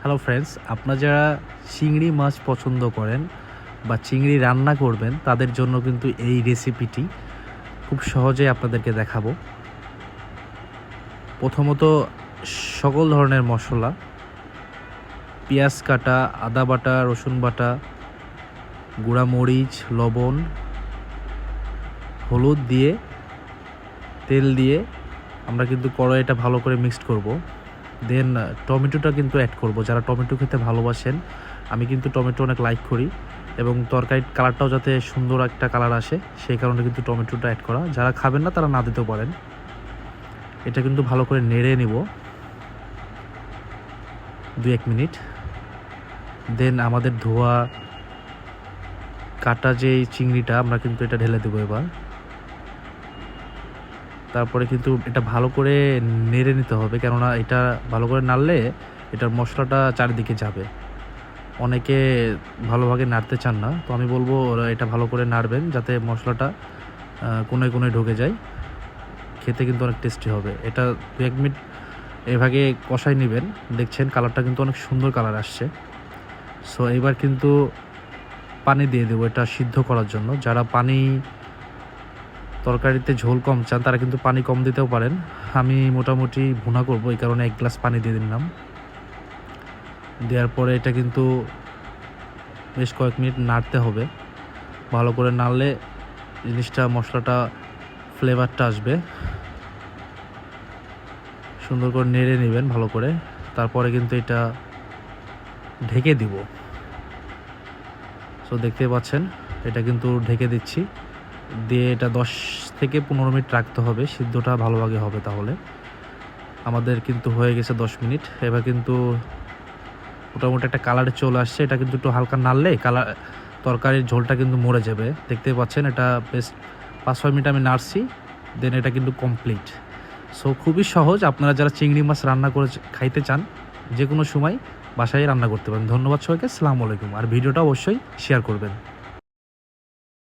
Hello friends, আপনারা যারা চিংড়ি মাছ পছন্দ করেন বা চিংড়ি রান্না করবেন তাদের জন্য কিন্তু এই রেসিপিটি খুব সহজেই আপনাদেরকে দেখাবো। প্রথমত সকল ধরনের মশলা, পেঁয়াজ কাটা, আদা বাটা, রসুন বাটা, গুঁড়া মরিচ, লবণ, হলুদ দিয়ে তেল দিয়ে আমরা কিন্তু কড়াইটা ভালো করে মিক্সড করব। দেন টমেটোটা কিন্তু অ্যাড করব। যারা টমেটো খেতে ভালোবাসেন, আমি কিন্তু টমেটো অনেক লাইক করি এবং তরকারির কালারটাও যাতে সুন্দর একটা কালার আসে সেই কারণে কিন্তু টমেটোটা অ্যাড করা। যারা খাবেন না তারা না দিতেও পারেন। এটা কিন্তু ভালো করে নেড়ে নিব 2-1 মিনিট। দেন আমাদের ধোয়া কাটা যে চিংড়িটা আমরা কিন্তু এটা ঢেলে দেবো এবার। তারপরে কিন্তু এটা ভালো করে নেড়ে নিতে হবে, কেননা এটা ভালো করে নাড়লে এটার মশলাটা চারিদিকে যাবে। অনেকে ভালোভাবে নাড়তে চান না, তো আমি বলবো এটা ভালো করে নাড়বেন যাতে মশলাটা কোণে কোণে ঢুকে যায়। খেতে কিন্তু অনেক টেস্টি হবে। এটা 2-1 মিনিট এভাবে কষাই নেবেন। দেখছেন কালারটা কিন্তু অনেক সুন্দর কালার আসছে। সো এবার কিন্তু পানি দিয়ে দেবো এটা সিদ্ধ করার জন্য। যারা পানি তরকারিতে ঝোল কম চান তারা কিন্তু পানি কম দিতেও পারেন। আমি মোটামুটি ভুনা করব, এই কারণে 1 গ্লাস পানি দিয়ে দিলাম। দেওয়ার পরে এটা কিন্তু বেশ কয়েক মিনিট নাড়তে হবে। ভালো করে নাড়লে জিনিসটা মশলাটা ফ্লেভারটা আসবে। সুন্দর করে নেড়ে নেবেন ভালো করে। তারপরে কিন্তু এটা ঢেকে দিব। সো দেখতে পাচ্ছেন এটা কিন্তু ঢেকে দিচ্ছি। দিয়ে এটা 10 থেকে 15 মিনিট রাখতে হবে, সিদ্ধটা ভালোভাবে হবে। তাহলে আমাদের কিন্তু হয়ে গেছে 10 মিনিট। এবার কিন্তু মোটামুটি একটা কালারে চলে আসছে। এটা কিন্তু একটু হালকা নাড়লে কালার তরকারির ঝোলটা কিন্তু মরে যাবে। দেখতে পাচ্ছেন এটা বেশ 5-6 মিনিট আমি নাড়ছি। দেন এটা কিন্তু কমপ্লিট। সো খুবই সহজ। আপনারা যারা চিংড়ি মাছ রান্না করে খাইতে চান যে কোনো সময় বাসায় রান্না করতে পারেন। ধন্যবাদ সবাইকে। আসসালামু আলাইকুম। আর ভিডিওটা অবশ্যই শেয়ার করবেন।